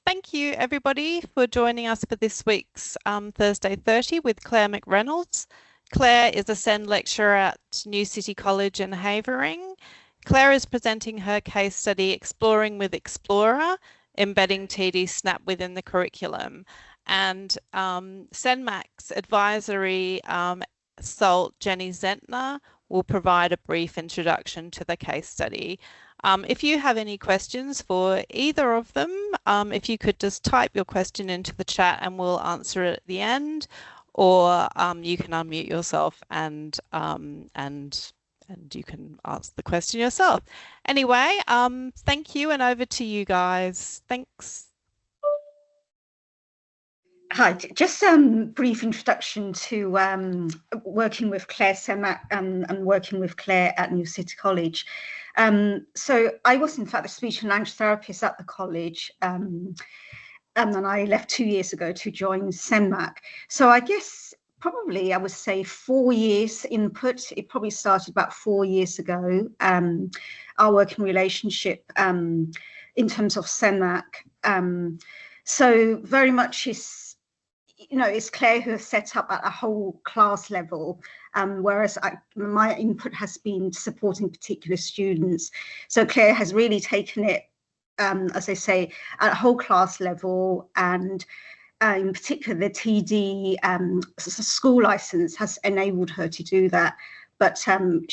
Thank you everybody for joining us for this week's Thursday 30 with Claire McReynolds. Claire is a SEND lecturer at New City College in Havering. Claire is presenting her case study Exploring with Explorer, Embedding TD Snap within the curriculum. And CENMAC's advisory SALT Jenny Zentner will provide a brief introduction to the case study. If you have any questions for either of them, if you could just type your question into the chat and we'll answer it at the end, or you can unmute yourself and you can ask the question yourself. Anyway, thank you, and over to you guys. Thanks. Hi, just brief introduction to working with Claire CENMAC and working with Claire at New City College. So I was in fact a speech and language therapist at the college, and then I left 2 years ago to join CENMAC. So I guess probably I would say 4 years input. It probably started about 4 years ago, our working relationship in terms of CENMAC. So very much is, you know, it's Claire who has set up at a whole class level, whereas my input has been supporting particular students. So Claire has really taken it, as I say, at a whole class level, and in particular the TD school license has enabled her to do that. But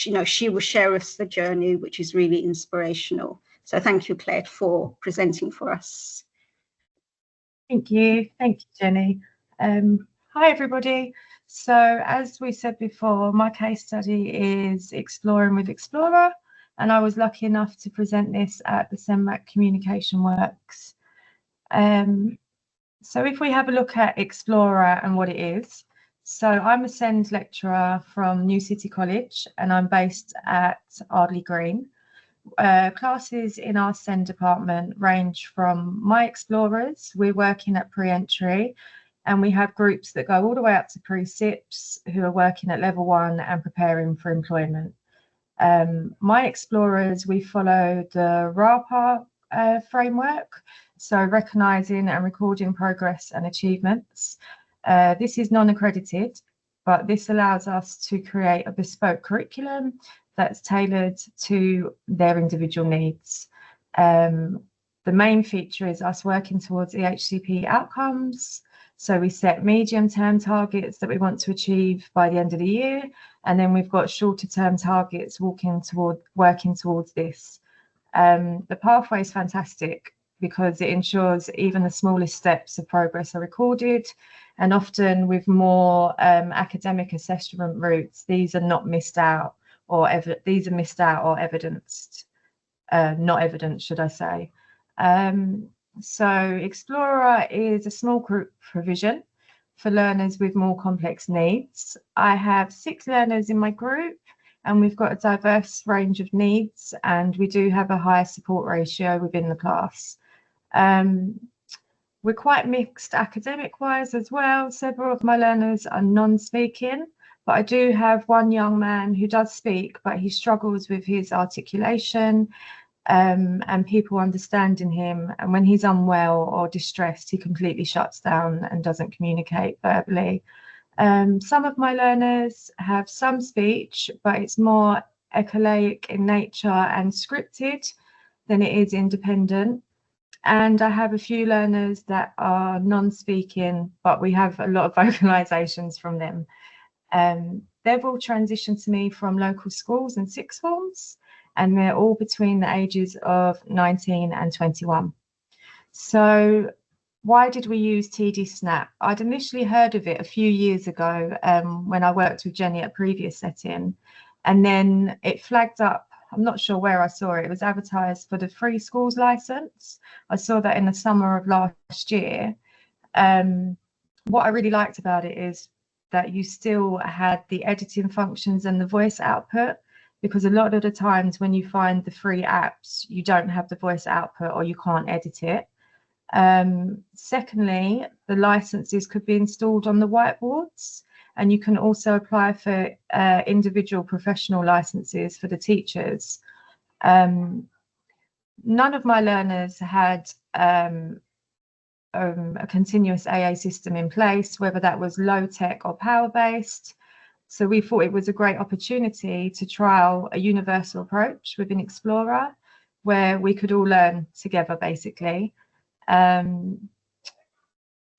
you know, she will share us the journey, which is really inspirational. So thank you, Claire, for presenting for us. Thank you, Jenny. Hi everybody. So as we said before, my case study is Exploring with Explorer, and I was lucky enough to present this at the CENMAC Communication Works. So if we have a look at Explorer and what it is, so I'm a SEND lecturer from New City College and I'm based at Ardley Green. Classes in our SEND department range from My Explorers, we're working at pre-entry, and we have groups that go all the way up to pre-SIPs who are working at level 1 and preparing for employment. My Explorers, we follow the RAPA framework, so recognising and recording progress and achievements. This is non-accredited, but this allows us to create a bespoke curriculum that's tailored to their individual needs. The main feature is us working towards the HCP outcomes. So we set medium-term targets that we want to achieve by the end of the year, and then we've got shorter-term targets working towards this. The pathway is fantastic because it ensures even the smallest steps of progress are recorded, and often with more academic assessment routes, these are not missed out, or these are missed out or evidenced, not evidenced, should I say. So Explorer is a small group provision for learners with more complex needs. I have 6 learners in my group, and we've got a diverse range of needs, and we do have a high support ratio within the class. We're quite mixed academic-wise as well. Several of my learners are non-speaking, but I do have one young man who does speak, but he struggles with his articulation and people understanding him. And when he's unwell or distressed, he completely shuts down and doesn't communicate verbally. Some of my learners have some speech, but it's more echolaic in nature and scripted than it is independent. And I have a few learners that are non-speaking, but we have a lot of vocalizations from them. They've all transitioned to me from local schools and sixth forms, and they're all between the ages of 19 and 21. So why did we use TD Snap? I'd initially heard of it a few years ago when I worked with Jenny at a previous setting, and then it flagged up. I'm not sure where I saw it. It was advertised for the free schools license. I saw that in the summer of last year. What I really liked about it is that you still had the editing functions and the voice output, because a lot of the times when you find the free apps, you don't have the voice output or you can't edit it. Secondly, the licenses could be installed on the whiteboards, and you can also apply for individual professional licenses for the teachers. None of my learners had a continuous AA system in place, whether that was low tech or power based. So we thought it was a great opportunity to trial a universal approach within Explorer, where we could all learn together, basically.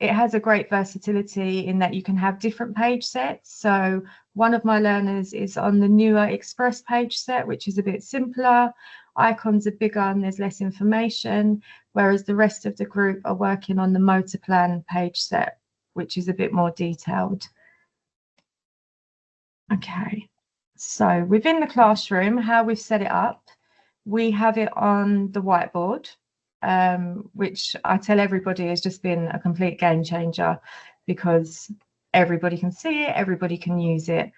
It has a great versatility in that you can have different page sets. So one of my learners is on the newer Express page set, which is a bit simpler. Icons are bigger and there's less information, whereas the rest of the group are working on the motor plan page set, which is a bit more detailed. Okay, so within the classroom, how we've set it up, we have it on the whiteboard, which I tell everybody has just been a complete game changer because everybody can see it, everybody can use it.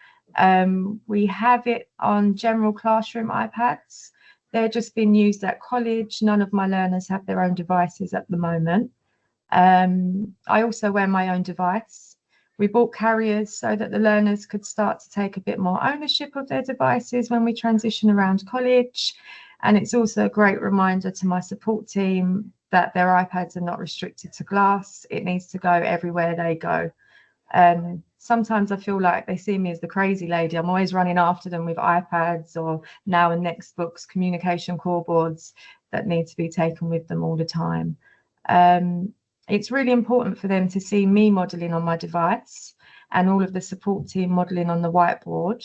We have it on general classroom iPads. They're just being used at college. None of my learners have their own devices at the moment. I also wear my own device. We bought carriers so that the learners could start to take a bit more ownership of their devices when we transition around college. And it's also a great reminder to my support team that their iPads are not restricted to glass. It needs to go everywhere they go. Sometimes I feel like they see me as the crazy lady. I'm always running after them with iPads or now and next books, communication core boards that need to be taken with them all the time. It's really important for them to see me modelling on my device and all of the support team modelling on the whiteboard.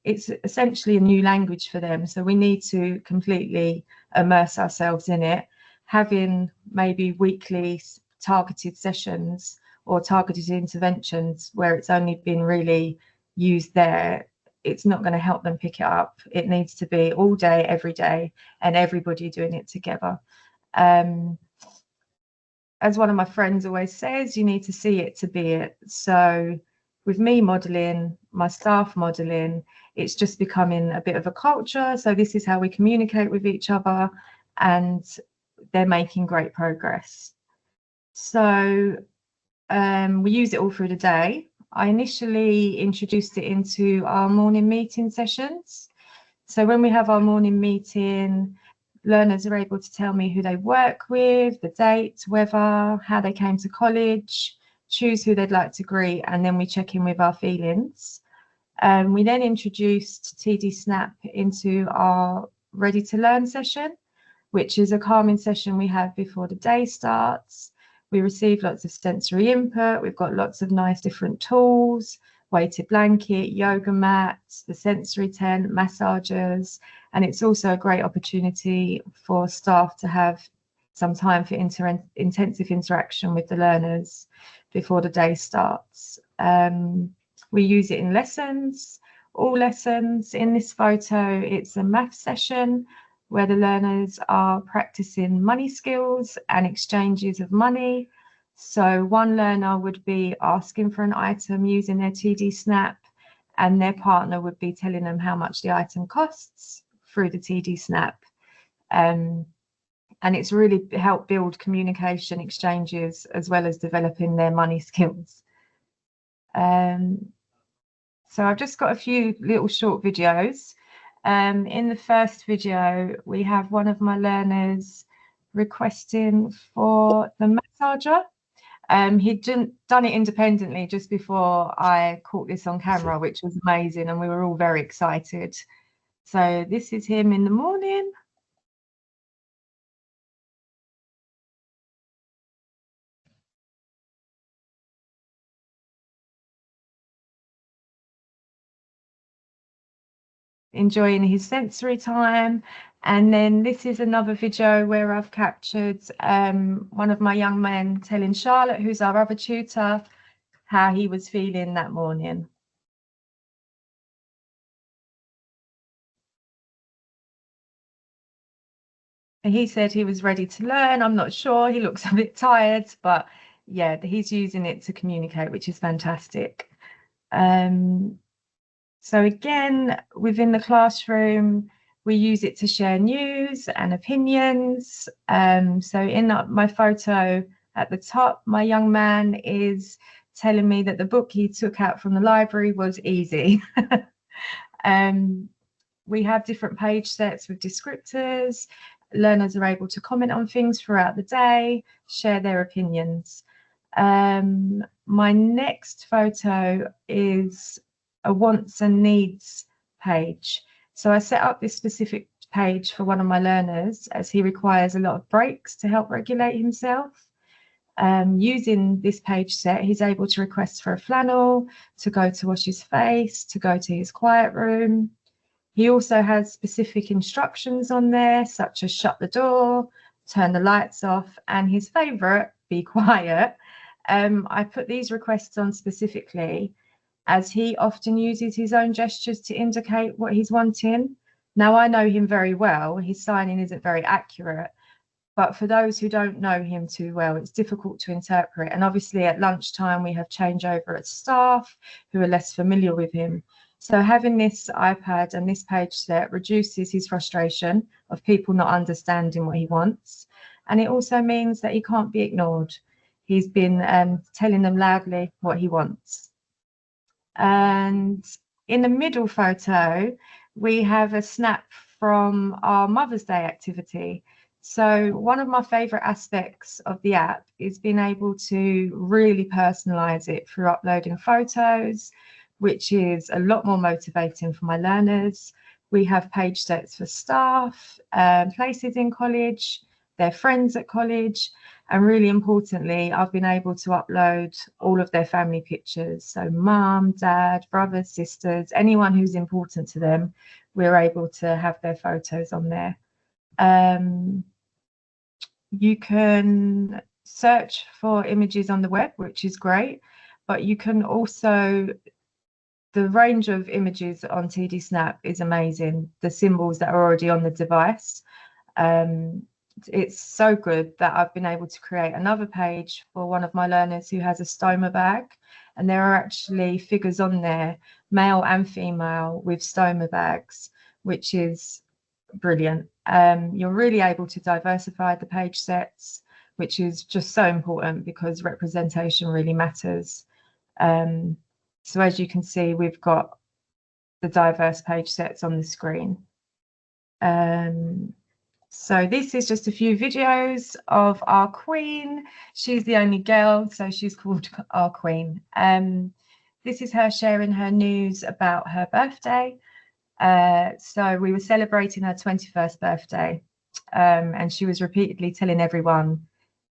It's essentially a new language for them, so we need to completely immerse ourselves in it, having maybe weekly targeted sessions or targeted interventions where it's only been really used there. It's not going to help them pick it up. It needs to be all day, every day, and everybody doing it together. As one of my friends always says, you need to see it to be it. So with me modelling, my staff modelling, it's just becoming a bit of a culture. So this is how we communicate with each other, and they're making great progress. So we use it all through the day. I initially introduced it into our morning meeting sessions. So when we have our morning meeting, learners are able to tell me who they work with, the date, weather, how they came to college, choose who they'd like to greet, and then we check in with our feelings. We then introduced TD Snap into our Ready to Learn session, which is a calming session we have before the day starts. We receive lots of sensory input. We've got lots of nice different tools, weighted blanket, yoga mats, the sensory tent, massagers, and it's also a great opportunity for staff to have some time for intensive interaction with the learners before the day starts. We use it in lessons, all lessons. In this photo, it's a math session where the learners are practicing money skills and exchanges of money. So one learner would be asking for an item using their TD Snap, and their partner would be telling them how much the item costs through the TD Snap. And it's really helped build communication exchanges as well as developing their money skills. So I've just got a few little short videos. In the first video, we have one of my learners requesting for the massager. He'd done it independently just before I caught this on camera, which was amazing, and we were all very excited. So this is him in the morning. Enjoying his sensory time. And then this is another video where I've captured one of my young men telling Charlotte, who's our other tutor, how he was feeling that morning. And he said he was ready to learn. I'm not sure, he looks a bit tired, but yeah, he's using it to communicate, which is fantastic. So again, within the classroom, we use it to share news and opinions. So in my photo at the top, my young man is telling me that the book he took out from the library was easy. We have different page sets with descriptors. learners are able to comment on things throughout the day, share their opinions. My next photo is a wants and needs page. So I set up this specific page for one of my learners as he requires a lot of breaks to help regulate himself. Using this page set, he's able to request for a flannel, to go to wash his face, to go to his quiet room. He also has specific instructions on there, such as shut the door, turn the lights off, and his favourite, be quiet. I put these requests on specifically as he often uses his own gestures to indicate what he's wanting. Now, I know him very well. His signing isn't very accurate, but for those who don't know him too well, it's difficult to interpret. And obviously at lunchtime, we have changeover at staff who are less familiar with him. So having this iPad and this page set reduces his frustration of people not understanding what he wants. And it also means that he can't be ignored. He's been telling them loudly what he wants. And in the middle photo, we have a snap from our Mother's Day activity. So one of my favorite aspects of the app is being able to really personalize it through uploading photos, which is a lot more motivating for my learners. We have page sets for staff, places in college, their friends at college, and really importantly, I've been able to upload all of their family pictures. So mum, dad, brothers, sisters, anyone who's important to them, we're able to have their photos on there. You can search for images on the web, which is great, but you can also, the range of images on TD Snap is amazing. The symbols that are already on the device. It's so good that I've been able to create another page for one of my learners who has a stoma bag, and there are actually figures on there, male and female, with stoma bags, which is brilliant. You're really able to diversify the page sets, which is just so important because representation really matters. So as you can see, we've got the diverse page sets on the screen. So this is just a few videos of our queen. She's the only girl, so she's called our queen. This is her sharing her news about her birthday. So we were celebrating her 21st birthday, and she was repeatedly telling everyone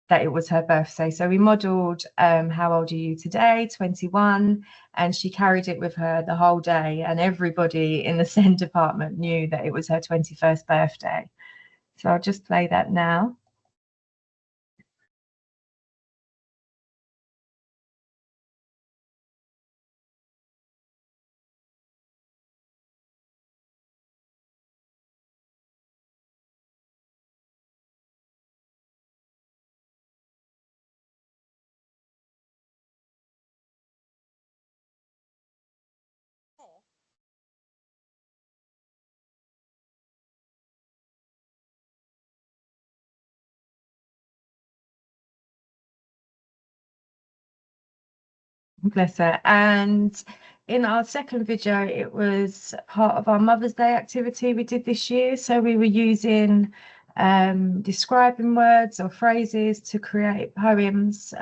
that it was her birthday. So we modelled how old are you today, 21, and she carried it with her the whole day, and everybody in the SEND department knew that it was her 21st birthday. So I'll just play that now. Bless her. And in our second video, it was part of our Mother's Day activity we did this year. So we were using describing words or phrases to create poems.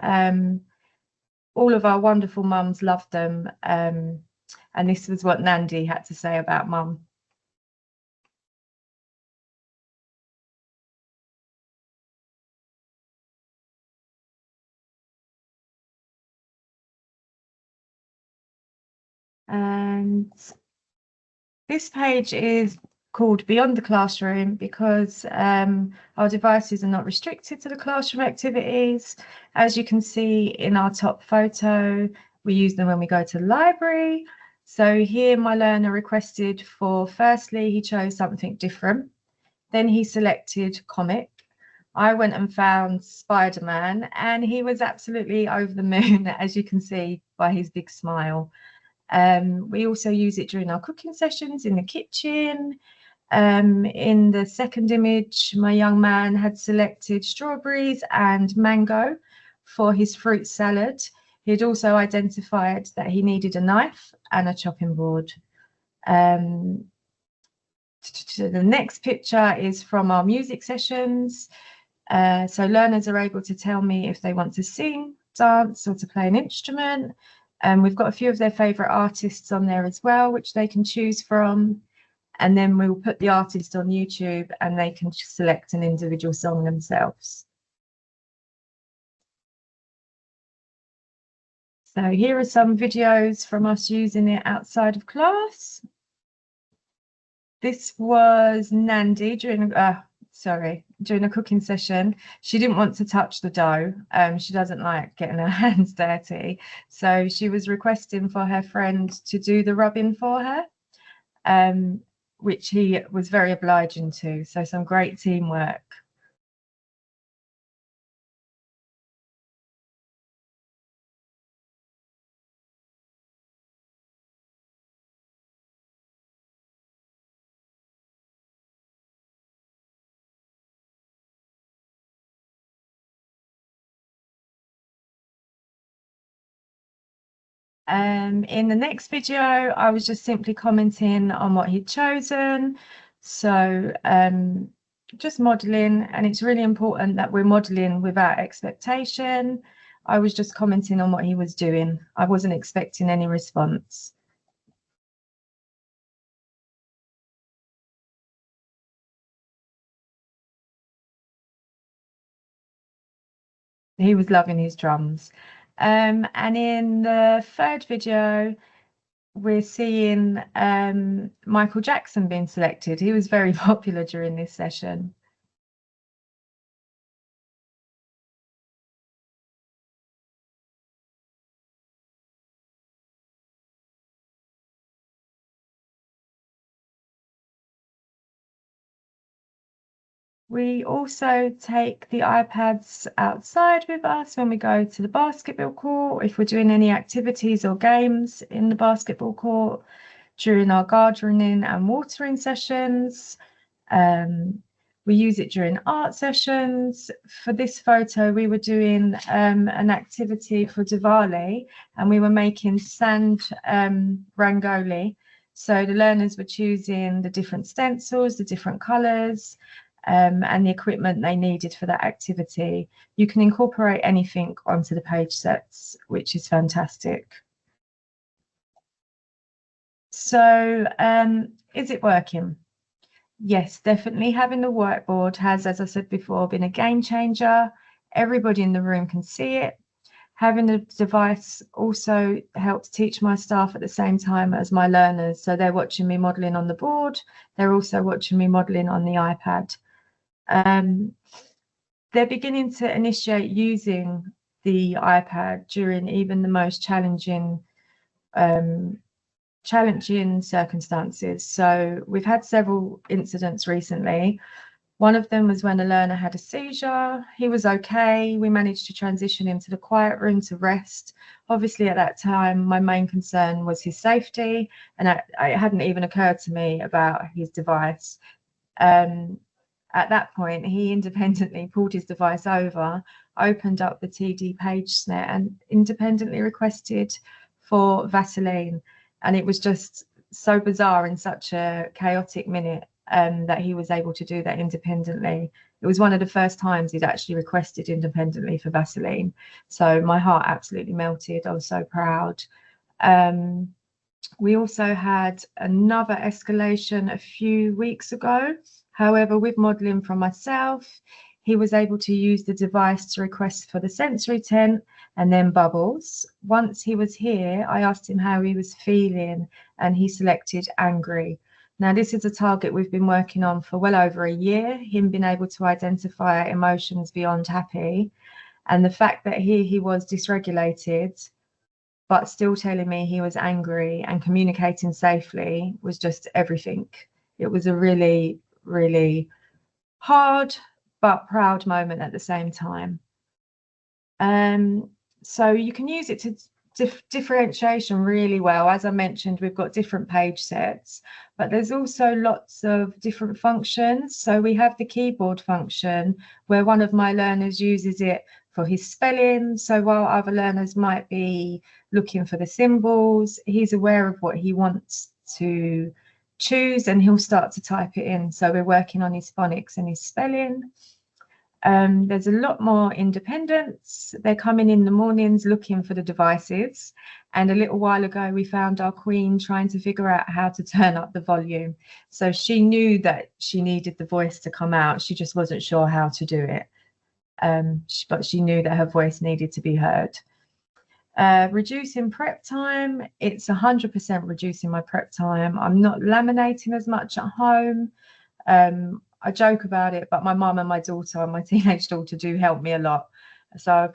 All of our wonderful mums loved them. And this was what Nandi had to say about mum. And this page is called Beyond the Classroom because our devices are not restricted to the classroom activities. As you can see in our top photo, we use them when we go to the library. So here my learner requested for, firstly, he chose something different. Then he selected comic. I went and found Spider-Man, and he was absolutely over the moon, as you can see by his big smile. We also use it during our cooking sessions in the kitchen. In the second image, my young man had selected strawberries and mango for his fruit salad. He had also identified that he needed a knife and a chopping board. To The next picture is from our music sessions. So learners are able to tell me if they want to sing, dance, or to play an instrument. And we've got a few of their favourite artists on there as well, which they can choose from. And then we'll put the artist on YouTube and they can select an individual song themselves. So here are some videos from us using it outside of class. This was Nandi during a cooking session. She didn't want to touch the dough. She doesn't like getting her hands dirty. So she was requesting for her friend to do the rubbing for her, which he was very obliging to. So some great teamwork. In the next video, I was just simply commenting on what he'd chosen. So just modelling, and it's really important that we're modelling without expectation. I was just commenting on what he was doing. I wasn't expecting any response. He was loving his drums. And in the third video, we're seeing Michael Jackson being selected. He was very popular during this session. We also take the iPads outside with us when we go to the basketball court, if we're doing any activities or games in the basketball court, during our gardening and watering sessions. We use it during art sessions. For this photo, we were doing an activity for Diwali, and we were making sand rangoli. So the learners were choosing the different stencils, the different colours, and the equipment they needed for that activity. You can incorporate anything onto the page sets, which is fantastic. So is it working? Yes, definitely. Having the whiteboard has, as I said before, been a game changer. Everybody in the room can see it. Having the device also helps teach my staff at the same time as my learners. So they're watching me modelling on the board. They're also watching me modelling on the iPad. They're beginning to initiate using the iPad during even the most challenging circumstances. So we've had several incidents recently. One of them was when a learner had a seizure. He was okay. We managed to transition him to the quiet room to rest. Obviously, at that time, my main concern was his safety, and it hadn't even occurred to me about his device. At that point, he independently pulled his device over, opened up the TD PageSnet, and independently requested for Vaseline. And it was just so bizarre in such a chaotic minute that he was able to do that independently. It was one of the first times he'd actually requested independently for Vaseline. So my heart absolutely melted. I was so proud. We also had another escalation a few weeks ago. However, with modelling from myself, he was able to use the device to request for the sensory tent and then bubbles. Once he was here, I asked him how he was feeling, and he selected angry. Now, this is a target we've been working on for well over a year, him being able to identify emotions beyond happy. And the fact that here he was dysregulated, but still telling me he was angry and communicating safely was just everything. It was a really, really hard but proud moment at the same time. So you can use it to differentiation really well. As I mentioned, we've got different page sets, but there's also lots of different functions. So we have the keyboard function where one of my learners uses it for his spelling. So while other learners might be looking for the symbols, he's aware of what he wants to choose and he'll start to type it in. So we're working on his phonics and his spelling. There's a lot more independence. They're coming in the mornings looking for the devices. And a little while ago, we found our queen trying to figure out how to turn up the volume. So she knew that she needed the voice to come out. She just wasn't sure how to do it. But she knew that her voice needed to be heard. Reducing prep time. It's 100% reducing my prep time. I'm not laminating as much at home. I joke about it, but my mum and my daughter and my teenage daughter do help me a lot. So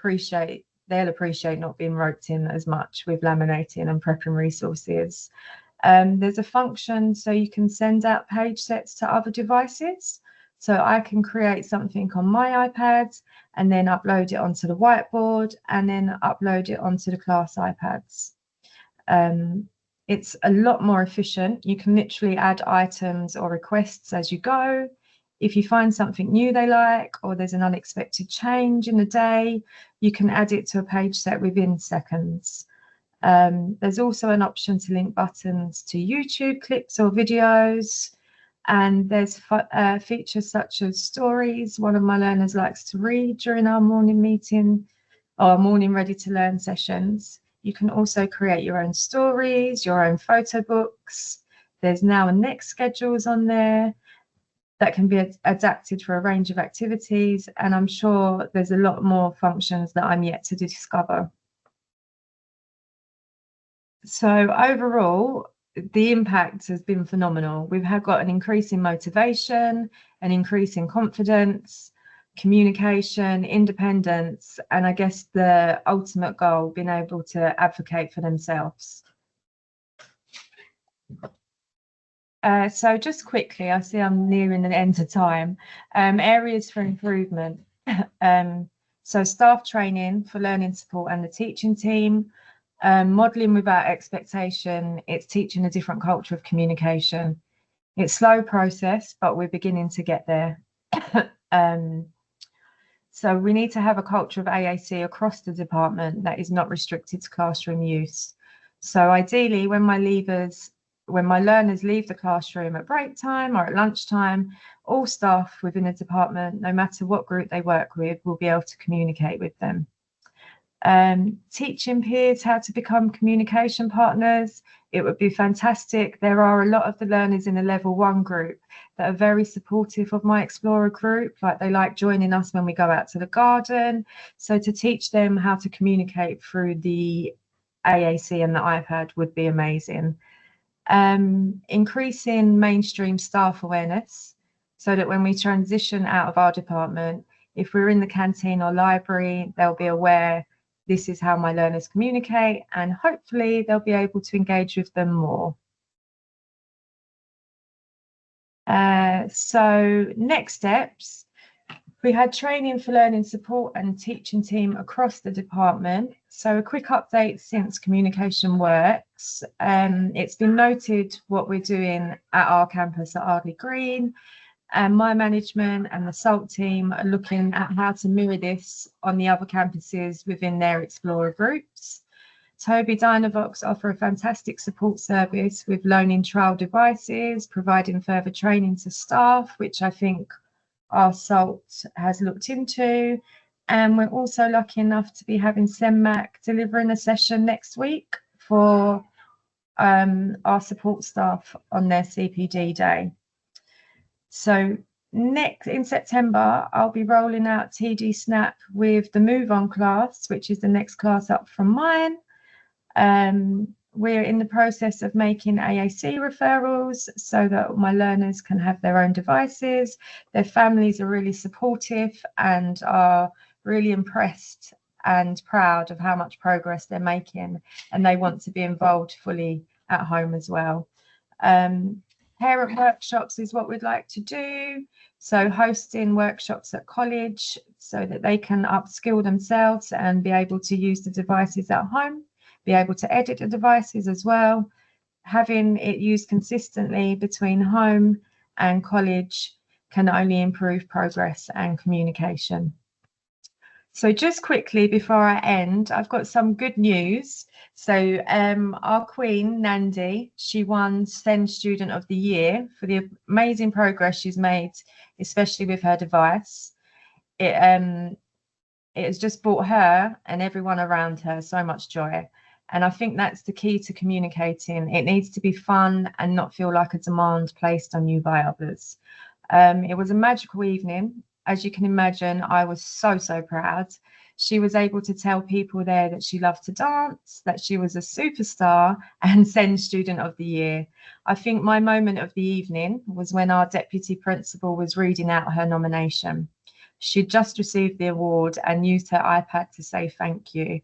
they'll appreciate not being roped in as much with laminating and prepping resources. There's a function so you can send out page sets to other devices. So I can create something on my iPad and then upload it onto the whiteboard and then upload it onto the class iPads. It's a lot more efficient. You can literally add items or requests as you go. If you find something new they like, or there's an unexpected change in the day, you can add it to a page set within seconds. There's also an option to link buttons to YouTube clips or videos. And there's features such as stories. One of my learners likes to read during our morning meeting or morning ready to learn sessions. You can also create your own stories, your own photo books. There's now a next schedules on there that can be adapted for a range of activities. And I'm sure there's a lot more functions that I'm yet to discover. So overall, the impact has been phenomenal. We've got an increase in motivation, an increase in confidence, communication, independence, and I guess the ultimate goal, being able to advocate for themselves. So just quickly, I see I'm nearing the end of time. Areas for improvement. So staff training for learning support and the teaching team. Modelling without expectation. It's teaching a different culture of communication. It's a slow process, but we're beginning to get there. So we need to have a culture of AAC across the department that is not restricted to classroom use. So ideally, when my learners leave the classroom at break time or at lunchtime, all staff within the department, no matter what group they work with, will be able to communicate with them. Teaching peers how to become communication partners, it would be fantastic. There are a lot of the learners in the level 1 group that are very supportive of my Explorer group, like they like joining us when we go out to the garden. So to teach them how to communicate through the AAC and the iPad would be amazing. Increasing mainstream staff awareness so that when we transition out of our department, if we're in the canteen or library, they'll be aware this is how my learners communicate, and hopefully they'll be able to engage with them more. So next steps, we had training for learning support and teaching team across the department. So a quick update since communication works. It's been noted what we're doing at our campus at Ardley Green, and my management and the SALT team are looking at how to mirror this on the other campuses within their Explorer groups. Toby Dynavox offer a fantastic support service with loaning trial devices, providing further training to staff, which I think our SALT has looked into. And we're also lucky enough to be having CENMAC delivering a session next week for our support staff on their CPD day. So next in September, I'll be rolling out TD Snap with the Move On class, which is the next class up from mine. We're in the process of making AAC referrals so that my learners can have their own devices. Their families are really supportive and are really impressed and proud of how much progress they're making, and they want to be involved fully at home as well. Parent workshops is what we'd like to do. So hosting workshops at college so that they can upskill themselves and be able to use the devices at home, be able to edit the devices as well. Having it used consistently between home and college can only improve progress and communication. So just quickly before I end, I've got some good news. So our Queen, Nandi, she won SEND Student of the Year for the amazing progress she's made, especially with her device. It has just brought her and everyone around her so much joy. And I think that's the key to communicating. It needs to be fun and not feel like a demand placed on you by others. It was a magical evening. As you can imagine, I was so proud. She was able to tell people there that she loved to dance, that she was a superstar and SEND Student of the Year. I think my moment of the evening was when our Deputy Principal was reading out her nomination. She'd just received the award and used her iPad to say thank you.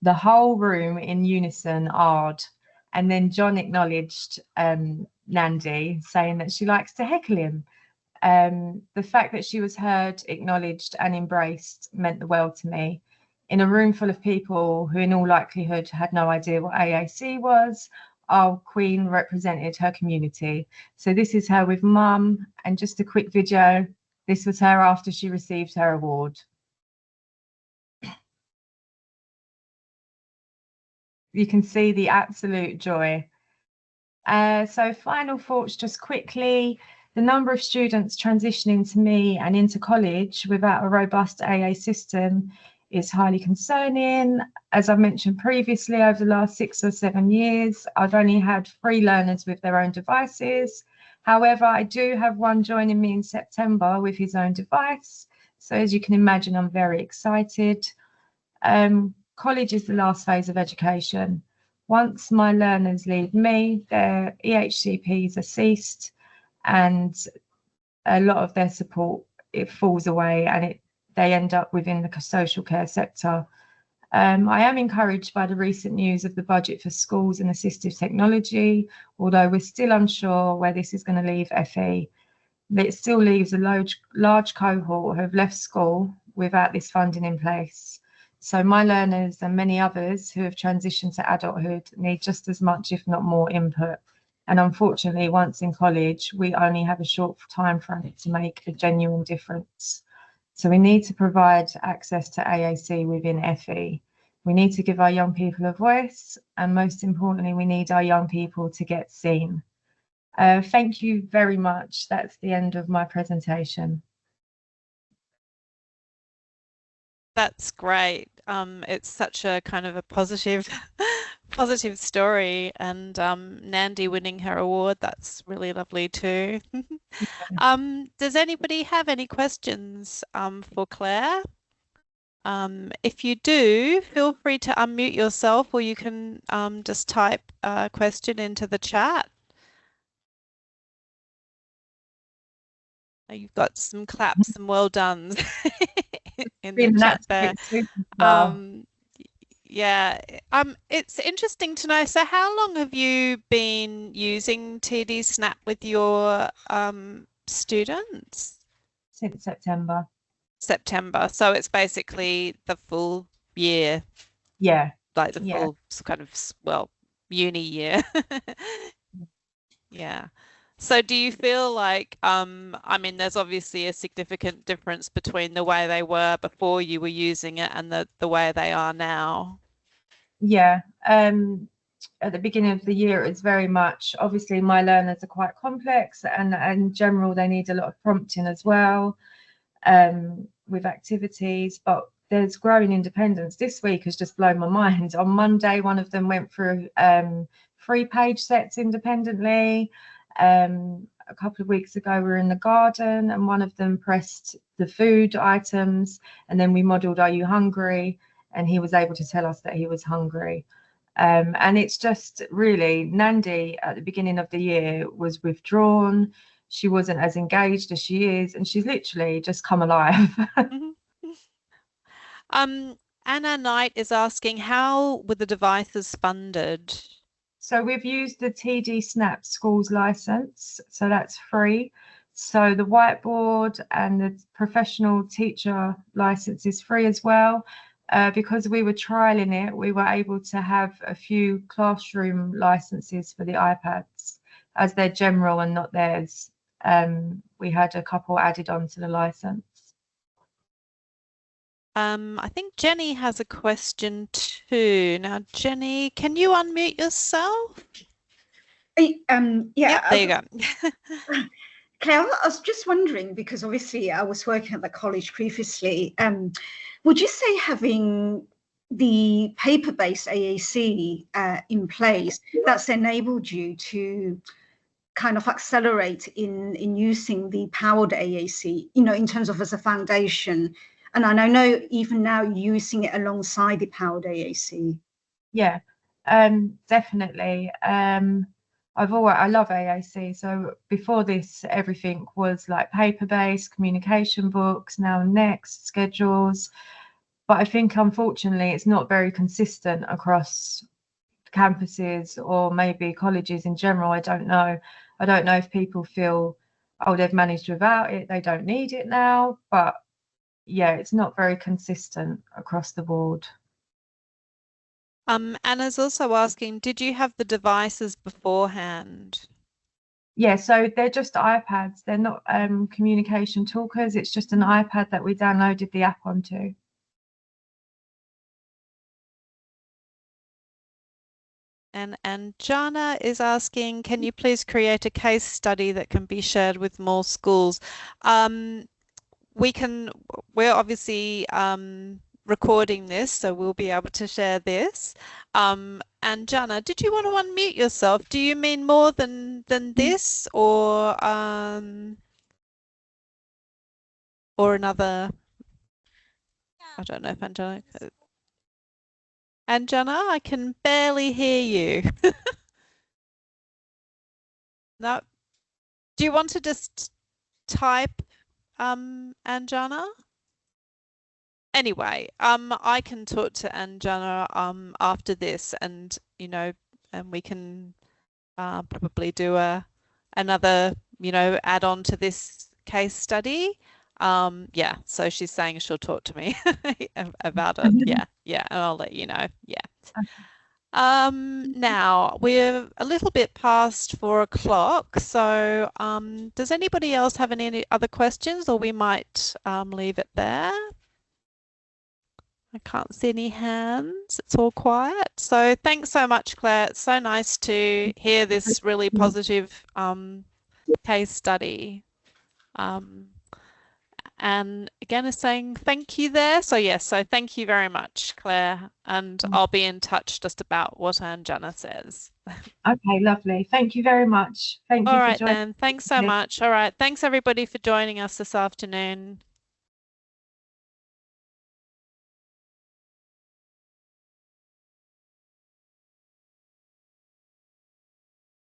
The whole room in unison ahed. And then John acknowledged Nandi, saying that she likes to heckle him. The fact that she was heard, acknowledged and embraced meant the world to me. In a room full of people who in all likelihood had no idea what AAC was, our Queen represented her community. So this is her with Mum, and just a quick video. This was her after she received her award. You can see the absolute joy. So final thoughts just quickly. The number of students transitioning to me and into college without a robust AA system is highly concerning. As I've mentioned previously, over the last 6 or 7 years, I've only had 3 learners with their own devices. However, I do have one joining me in September with his own device. So as you can imagine, I'm very excited. College is the last phase of education. Once my learners leave me, their EHCPs are ceased and a lot of their support, it falls away and they end up within the social care sector. I am encouraged by the recent news of the budget for schools and assistive technology, although we're still unsure where this is going to leave FE. It still leaves a large cohort who have left school without this funding in place. So my learners and many others who have transitioned to adulthood need just as much, if not more, input. And unfortunately, once in college, we only have a short time frame to make a genuine difference. So we need to provide access to AAC within FE. We need to give our young people a voice, and most importantly, we need our young people to get seen. Thank you very much. That's the end of my presentation. That's great. It's such a kind of a positive story, and Nandi winning her award, that's really lovely too. Does anybody have any questions for Claire? If you do, feel free to unmute yourself, or you can just type a question into the chat. You've got some claps and well done in the chat there. Yeah, it's interesting to know. So how long have you been using TD Snap with your students? Since September. September. So it's basically the full year. Yeah. Like the full kind of, well, uni year. Yeah. So do you feel like, I mean, there's obviously a significant difference between the way they were before you were using it and the way they are now? Yeah. At the beginning of the year, it's very much, obviously my learners are quite complex and in general, they need a lot of prompting as well with activities, but there's growing independence. This week has just blown my mind. On Monday, one of them went through 3 page sets independently. A couple of weeks ago, we were in the garden and one of them pressed the food items and then we modelled, "Are you hungry?" And he was able to tell us that he was hungry. And it's just really, Nandi at the beginning of the year was withdrawn. She wasn't as engaged as she is, and she's literally just come alive. Anna Knight is asking, how were the devices funded? So we've used the TD Snap schools license, so that's free. So the whiteboard and the professional teacher license is free as well. Because we were trialing it, we were able to have a few classroom licenses for the iPads, as they're general and not theirs. We had a couple added on to the license. I think Jenny has a question too. Now, Jenny, can you unmute yourself? Yeah. Yep, there you go. Claire, I was just wondering, because obviously I was working at the college previously, would you say having the paper-based AAC in place, that's enabled you to kind of accelerate in using the powered AAC, you know, in terms of as a foundation? And I know even now using it alongside the powered AAC. Yeah, definitely. I love AAC. So before this, everything was like paper-based, communication books, now next, schedules. But I think unfortunately it's not very consistent across campuses or maybe colleges in general. I don't know. I don't know if people feel, oh, they've managed without it, they don't need it now. But yeah, it's not very consistent across the board. Anna's also asking, did you have the devices beforehand? Yeah, so they're just iPads. They're not communication talkers. It's just an iPad that we downloaded the app onto. And Jana is asking, can you please create a case study that can be shared with more schools? We're obviously recording this, so we'll be able to share this. And Jana, did you want to unmute yourself? Do you mean more than this, or another? I don't know if Angelica. Anjana, I can barely hear you. No. Do you want to just type, Anjana? Anyway, I can talk to Anjana after this, and and we can probably do another add on to this case study. Yeah, so she's saying she'll talk to me about it. Yeah, and I'll let you know. Yeah. Now we're a little bit past 4 o'clock, so does anybody else have any other questions, or we might leave it there? I can't see any hands. It's all quiet. So thanks so much, Claire. It's so nice to hear this really positive case study. And again, is saying thank you there. So yes, so thank you very much, Claire. And I'll be in touch just about what Anjana says. Okay, lovely. Thank you very much. Thank you All for right joining. then. Thanks so much. All right. Thanks everybody for joining us this afternoon.